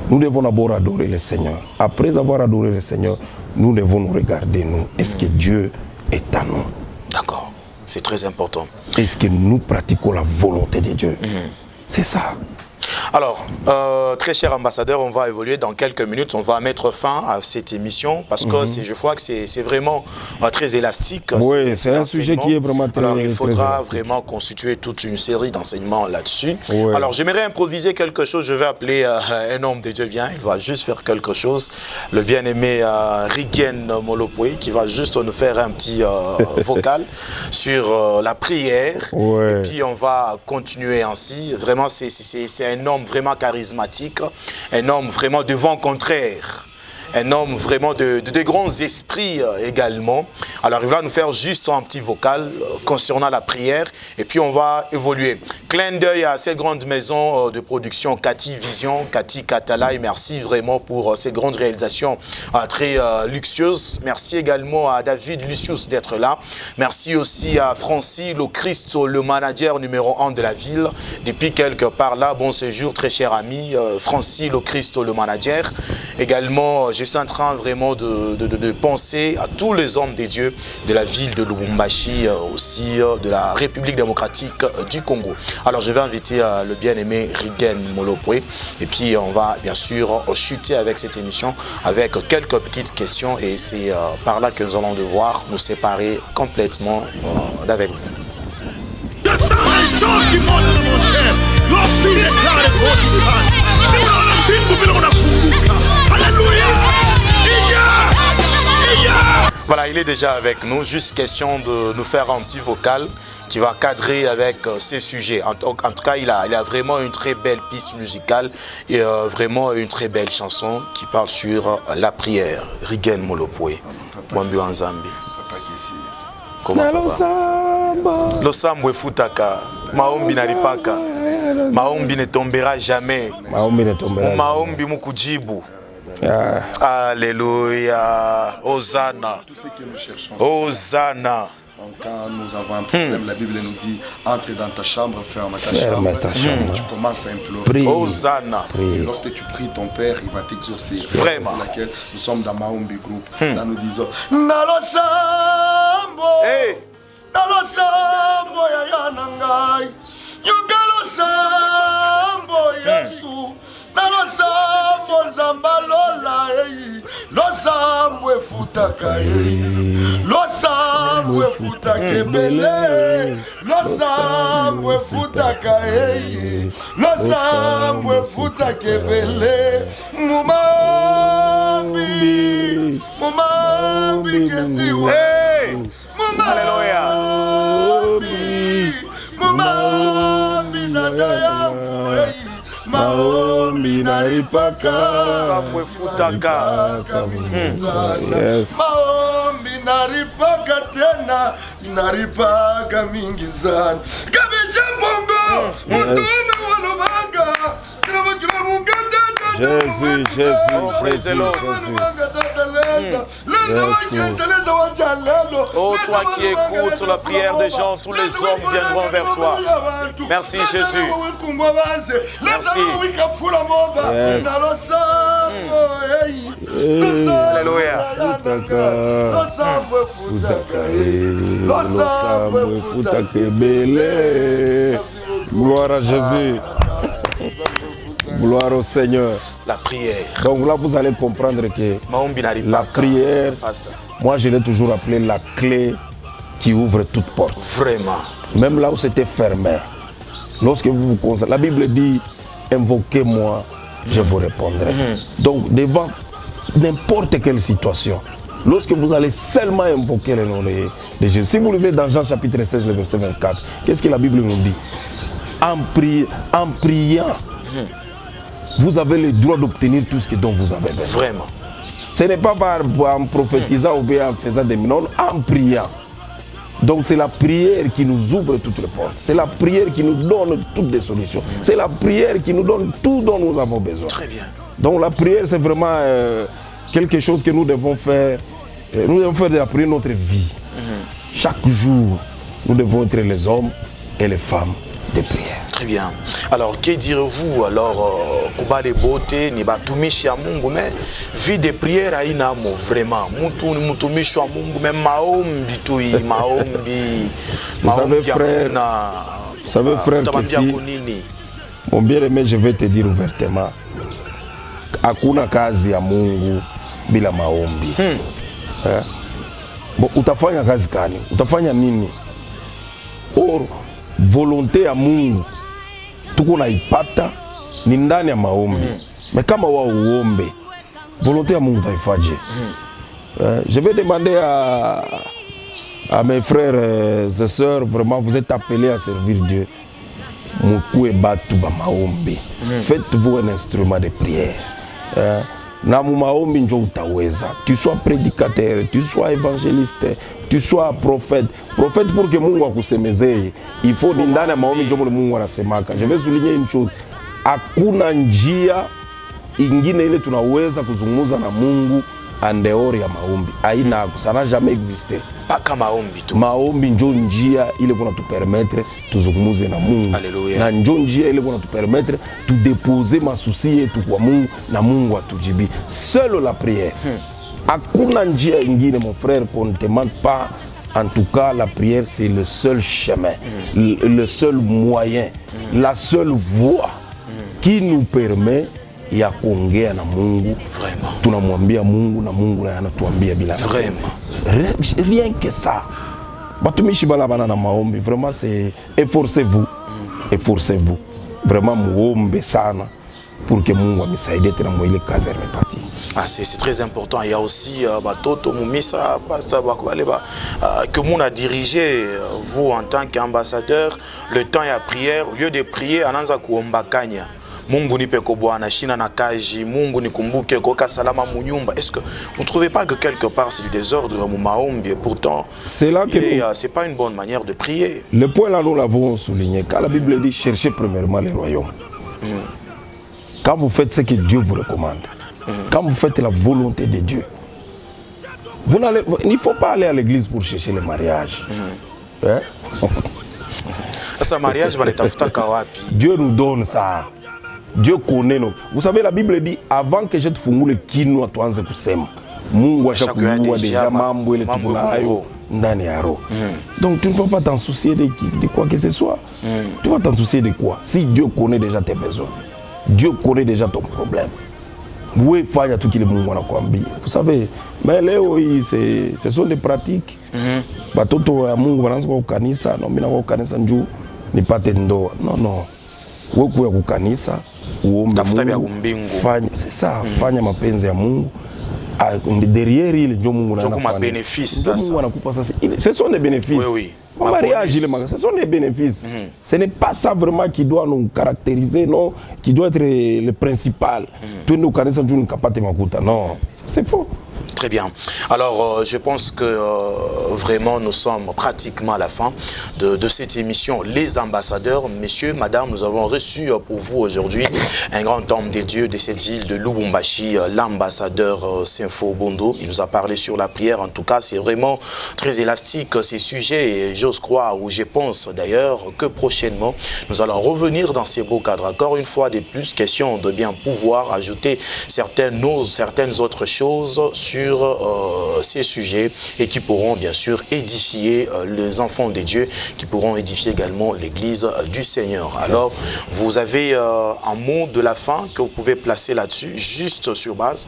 Nous devons d'abord adorer le Seigneur. Après avoir adoré le Seigneur, nous devons nous regarder, nous. Est-ce que Dieu est à nous? D'accord. C'est très important. Est-ce que nous pratiquons la volonté de Dieu? C'est ça. Alors, très cher ambassadeur, on va évoluer dans quelques minutes. On va mettre fin à cette émission parce que je vois que c'est vraiment très élastique. Oui, c'est un sujet qui est vraiment très Alors, il faudra élastique. vraiment constituer toute une série d'enseignements là-dessus. Oui. Alors, j'aimerais improviser quelque chose. Je vais appeler un homme de Dieu bien. Il va juste faire quelque chose. Le bien-aimé Rigen Molopoué qui va juste nous faire un petit vocal sur la prière. Oui. Et puis, on va continuer ainsi. Vraiment, c'est un homme vraiment charismatique, un homme vraiment de vent contraire, un homme vraiment de grands esprits également. Alors il va nous faire juste un petit vocal concernant la prière et puis on va évoluer. Clin d'œil à cette grande maison de production Cathy Vision, Cathy Catalaï, merci vraiment pour ces grandes réalisations très luxueuses. Merci également à David Lucius d'être là. Merci aussi à Francis Locristo, le manager numéro 1 de la ville. Depuis quelque part là, bon séjour très cher ami, Francis Locristo, le manager. Également, je je suis en train vraiment de penser à tous les hommes des dieux de la ville de Lubumbashi, aussi de la République démocratique du Congo. Alors je vais inviter le bien-aimé Riguen Molopwe et puis on va bien sûr chuter avec cette émission avec quelques petites questions et c'est par là que nous allons devoir nous séparer complètement d'avec vous. Je sens les gens qui montent dans mon cœur. Remplis les cœurs de Alléluia. Voilà, il est déjà avec nous. Juste question de nous faire un petit vocal qui va cadrer avec ces sujets. En tout cas, il a vraiment une très belle piste musicale et vraiment une très belle chanson qui parle sur la prière. Riguen Molopwe. Mwambi wa Nzambi. Comment ça va? Losambo futaka. Maombi naripaka. Maombi ne tombera jamais. Maombi mukujibu. Alléluia. Hosanna. Tout ce que nous cherchons. Hosanna. Quand nous avons un problème, la Bible nous dit entre dans ta chambre, ferme ta chambre. Tu commences à implorer. Hosanna. Et lorsque tu pries ton Père, il va t'exaucer. Vraiment. C'est laquelle nous sommes dans Maombi Group. Là nous disons Nalosambo. Hey. Nalosambo ya nangai. Yugalosambo Yesu. Nalosambo Zambalola. Losambo efutaka. Losambo efutaka ebele. Losambo efutaka. Losambo efutaka ebele. Mumambi. Mumambi kesiwe. Alléluia. Mumambi nadaya. Maombi naripaka. Losambo efutaka. Yes. Maombi naripaka tena. Naripaka mingi sana. Kabisha bongo. Mutuna walubanga. Jésus, Jésus, Jésus, Oh, toi qui écoutes la prière des gens, tous les hommes viendront vers toi. Merci Jésus. Merci. Yes. Alléluia. Gloire à Jésus. Gloire au Seigneur. La prière. Donc là, vous allez comprendre que la prière, moi je l'ai toujours appelé la clé qui ouvre toute porte. Vraiment. Même là où c'était fermé. Lorsque vous vous concentrez, la Bible dit, invoquez-moi, je vous répondrai. Donc devant n'importe quelle situation, lorsque vous allez seulement invoquer le nom de Jésus. Si vous lisez dans Jean chapitre 16, le verset 24, qu'est-ce que la Bible nous dit? En priant, vous avez le droit d'obtenir tout ce dont vous avez besoin. Vraiment. Ce n'est pas en prophétisant ou bien en faisant des minons, en priant. Donc c'est la prière qui nous ouvre toutes les portes. C'est la prière qui nous donne toutes les solutions. C'est la prière qui nous donne tout dont nous avons besoin. Très bien. Donc la prière, c'est vraiment quelque chose que nous devons faire. Nous devons faire de la prière notre vie. Chaque jour, nous devons être les hommes et les femmes de prière. Très bien. Alors, que direz-vous alors, Kubale Bote, Nibatumishi à Mungu, mais vie de prière à Inamo, vraiment. Mutumishi à Mungu, mais Maombi, Tui, Maombi. Vous savez, frère, mon bien-aimé, je vais te dire ouvertement. Hakuna kazi ya Mungu bila maombi. Bon, utafanya kazi gani? Utafanya nini? Or, volonté ya Mungu tuko naipata ni ndani ya maombi. Mais kama wa uombe, volonté ya Mungu taifaje? Je vais demander à mes frères et sœurs, vraiment vous êtes appelés à servir Dieu. Mukue batu ba maombi. Faites-vous un instrument de prière. Na maombi njo utaweza. Tu sois prédicateur, tu sois évangéliste, tu sois prophète. Prophète pour que Mungu akusemezee. Il faut ndani ya maombi njo Mungu anasemaka. Je vais souligner une chose. Hakuna njia ingine ile tunaweza kuzungumza na Mungu en dehors ya maombi. Haina, ça n'a jamais existé. Paka maombi tu. Maombi njo njia ile kuna tu permettre tuzungumuze na Mungu. Alleluia. Na njo njia ile kuna tu permettre tu déposer masusi yetu kwa Mungu na Mungu atujibi. Seule la prière. Hakuna njia ingine mon frère qu'on ne demande pas. En tout cas, la prière c'est le seul chemin, le seul moyen, la seule voie qui nous permet ya kuongea na Mungu. Vraiment. Tunamwambia Mungu na Mungu na anatuambia bila. Vraiment. Rien que ça. Batumishi bana bana na maombi, vraiment c'est efforcez-vous. Efforcez-vous. Vraiment muombe sana pour que Mungu amisaidie tena mwile kazi reparti. Ah, c'est très important. Il y a aussi Batoto Mumisa que Moun a dirigé, vous en tant qu'ambassadeur, le temps et la prière, au lieu de prier, ananza kuombakanya. Mungu nipe kobwana shina na kaji, Mungu nikumbuke koka salama munyumba. Est-ce que vous ne trouvez pas que quelque part c'est du désordre mu maombi et pourtant c'est là que c'est pas une bonne manière de prier. Le point là nous l'avons souligné quand la Bible dit cherchez premièrement le royaume. Quand vous faites ce que Dieu vous recommande, quand vous faites la volonté de Dieu, il ne faut pas aller à l'église pour chercher le mariage. Hein? Ça mariage va Dieu nous donne ça. Dieu connaît nous. Vous savez, la Bible dit avant que je te fungue le kino tuanze kusema. Mungu ashakujua deja mambo ile tuko nayo ndani ya roho. Donc tu ne vas pas t'en soucier de quoi que ce soit. Tu vas t'en soucier de quoi? Si Dieu connaît déjà tes besoins. Dieu connaît déjà ton problème. Vous faites tout ce que Mungu anakuambia. Vous savez, mais leo ce sont des pratiques. Batoto ya Mungu wanaanza kwa kanisa, na mimi na kwa kanisa njoo nipate ndoa. Non. Wewe kwa kukanisa uombe Mungu. Fanya c'est ça, fanya mapenzi ya Mungu. Derrière il ndio Mungu anafanya. Bénéfice ça. Mungu anakupa sasa. Ce sont des bénéfices. Oui. Le mariage, ce sont des bénéfices. Ce n'est pas ça vraiment qui doit nous caractériser, non, qui doit être le principal. Tout nous connaissons toujours une capacité makuta. Non, c'est faux. Très bien. Alors, je pense que vraiment, nous sommes pratiquement à la fin de cette émission. Les ambassadeurs, messieurs, madame, nous avons reçu pour vous aujourd'hui un grand homme de Dieu de cette ville de Lubumbashi, l'ambassadeur Sinfo Bondo. Il nous a parlé sur la prière. En tout cas, c'est vraiment très élastique ces sujets. Et j'ose croire, ou je pense d'ailleurs, que prochainement, nous allons revenir dans ces beaux cadres. Encore une fois de plus, question de bien pouvoir ajouter certaines autres choses sur ces sujets et qui pourront bien sûr édifier les enfants de Dieu, qui pourront édifier également l'église du Seigneur. Alors, vous avez un mot de la fin que vous pouvez placer là-dessus, juste sur base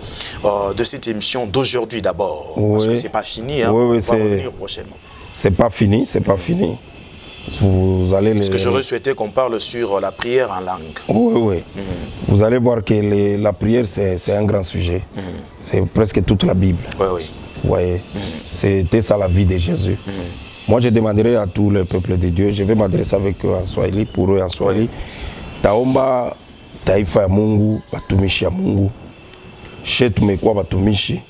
de cette émission d'aujourd'hui d'abord. Parce que c'est pas fini, hein, on va revenir prochainement. C'est pas fini, c'est pas fini. Vous allez Parce que j'aurais souhaité qu'on parle sur la prière en langue. Oui. Vous allez voir que la prière, c'est un grand sujet. C'est presque toute la Bible. Oui. Vous voyez, c'était ça la vie de Jésus. Moi, je demanderai à tout le peuple de Dieu, je vais m'adresser avec eux en Swahili, pour eux en Swahili. Taomba, taifa ya Mungu, batumishi ya Mungu. She tumekuwa batumishi,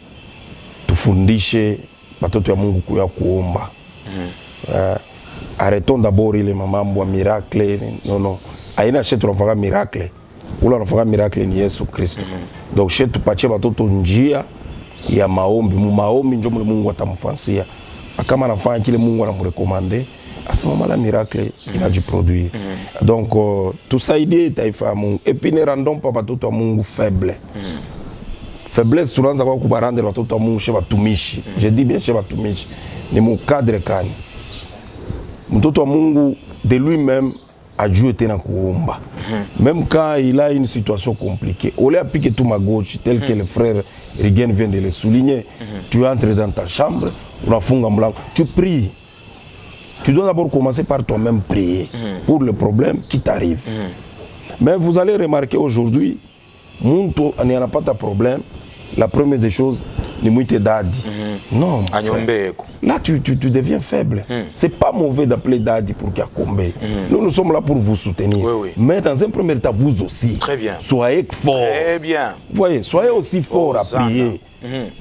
tufundishe batoto ya Mungu kuya kuomba. Arrêtons d'abord les mambo miracle. Non. Aina she tunafanya miracle. Ule anafanya miracle ni Yesu Kristo. Donc she tupatie batoto njia ya maombi. Maombi ndio Mungu atamfansia. Kama anafanya kile Mungu anamrekomande, asema la miracle inajiproduire. Donc tusaidie taifa ya Mungu. Et puis ne rendons pas batoto ya Mungu faible. Faiblesse tunaanza kwa kubarande watoto wa Mungu sheba tumishi. Je dis bien sheba tumishi. Ni mu cadre kani. Mtoto wa Mungu de lui-même a Dieu tena kuomba. Même quand il a une situation compliquée, au lieu d'appliquer tout ma gauche tel que le frère Rigen vient de le souligner, tu entres dans ta chambre, tu pries. Tu dois d'abord commencer par toi-même prier pour le problème qui t'arrive. Mais vous allez remarquer aujourd'hui, Muntu n'y a pas de problème. La première des choses, ni muite dadi. Non. Là, tu deviens faible. C'est pas mauvais d'appeler dadi pour qu'il acombe. Nous sommes là pour vous soutenir. Oui. Mais dans un premier temps, vous aussi. Très bien. Soyez fort. Très bien. Voyez, soyez aussi fort à prier.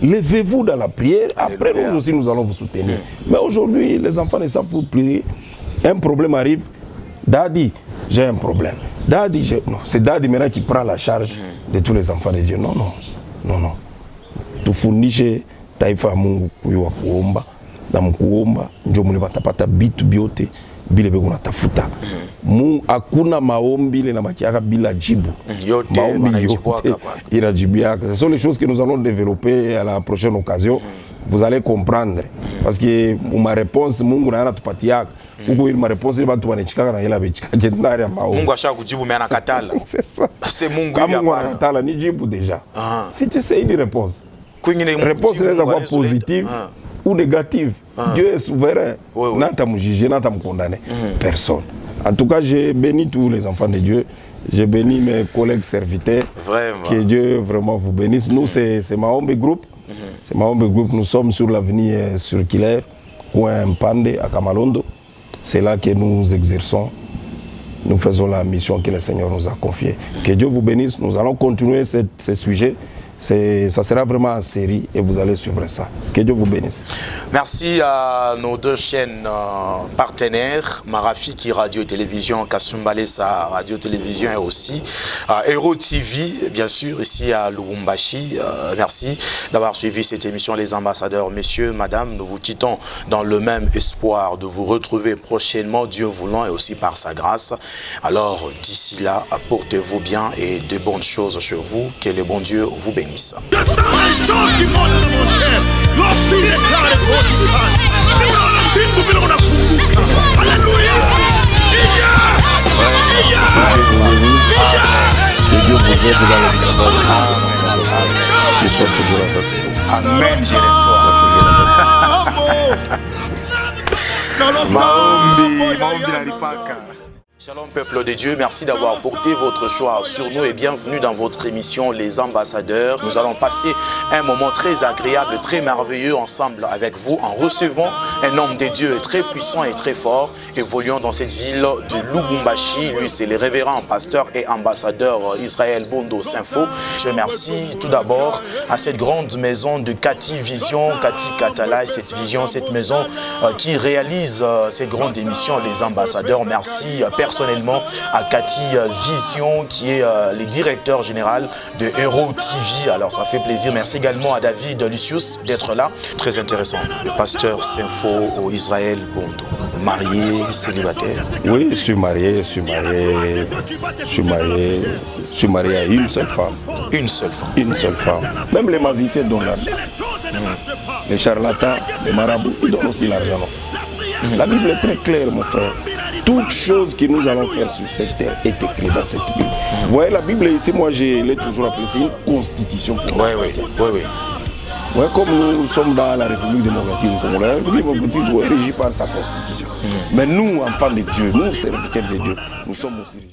Levez-vous dans la prière. Après, nous aussi, nous allons vous soutenir. Mais aujourd'hui, les enfants ne savent pas prier. Un problème arrive. Dadi, j'ai un problème. Dadi, non, c'est Dadi maintenant qui prend la charge de tous les enfants de Dieu. Non. Tufundishe taifa ya Mungu kuyua kuomba. na mkuomba njo mule batapata bitu biote bile beko natafuta. Mu hakuna maombi le na makiaka bila jibu. Maombi yote inajibiaka. Ce sont les choses que nous allons développer à la prochaine occasion. Vous allez comprendre. Parce que ma réponse Mungu na anatupatiaka. Huko ile ma réponse ile bantu banachikaka na hela bechika ndani ya maombi. Mungu ashaka kujibu mais anakatala. C'est ça. C'est Mungu kama Mungu anakatala ni jibu déjà. C'est une réponse. Réponse inaweza kuwa positive ou négative. Dieu est souverain. Nata mjuger, nata mkondamner personne. En tout cas, j'ai béni tous les enfants de Dieu. J'ai béni mes collègues serviteurs. Vraiment. Que Dieu vraiment vous bénisse. Nous, c'est Mahombe Group. C'est Mahombe Group. Nous sommes sur l'avenue Circulaire, coin Mpande, à Kamalondo. C'est là que nous exerçons. Nous faisons la mission que le Seigneur nous a confiée. Que Dieu vous bénisse. Nous allons continuer ce sujet. Ça sera vraiment en série et vous allez suivre ça. Que Dieu vous bénisse. Merci à nos deux chaînes partenaires, Marafiki Radio et Télévision, Kasumbalesa Radio Télévision et aussi Hero TV, bien sûr, ici à Lubumbashi. Merci d'avoir suivi cette émission, les ambassadeurs. Messieurs, madame, nous vous quittons dans le même espoir de vous retrouver prochainement, Dieu voulant, et aussi par sa grâce. Alors, d'ici là, portez-vous bien et de bonnes choses sur vous. Que le bon Dieu vous bénisse. Je sens un chant qui monte dans mon cœur. L'oubli déclare les gros qui passent. Alléluia. Que Dieu vous aide dans le travail. Qu'il soit toujours avec vous. Amen, je le sois. Shalom peuple de Dieu, merci d'avoir porté votre choix sur nous et bienvenue dans votre émission Les Ambassadeurs. Nous allons passer un moment très agréable, très merveilleux ensemble avec vous en recevant un homme de Dieu très puissant et très fort, évoluant dans cette ville de Lubumbashi. Lui, c'est le révérend pasteur et ambassadeur Israël Bondo Sinfo. Je remercie tout d'abord à cette grande maison de Cathy Vision, Cathy Katala, et cette vision, cette maison qui réalise cette grande émission Les Ambassadeurs. Merci personnellement à Cathy Vision qui est le directeur général de Hero TV. Alors ça fait plaisir. Merci également à David Lucius d'être là. Très intéressant. Le pasteur Sinfo au Israël Bondo. Marié, célibataire? Oui, je suis marié à une seule femme. Une seule femme? Une seule femme. Même les magiciens donnent l'argent. Les charlatans, les marabouts, ils donnent aussi l'argent. La Bible est très claire, mon frère. Toute chose que nous allons faire sur cette terre est écrite dans cette Bible. Vous voyez, la Bible ici, moi je l'ai toujours appelée, c'est une constitution. Oui. Ouais, comme nous sommes dans la République démocratique du Congo, la République démocratique est régie par sa constitution. Mais nous, enfants de Dieu, nous, serviteurs de Dieu, nous sommes aussi régis.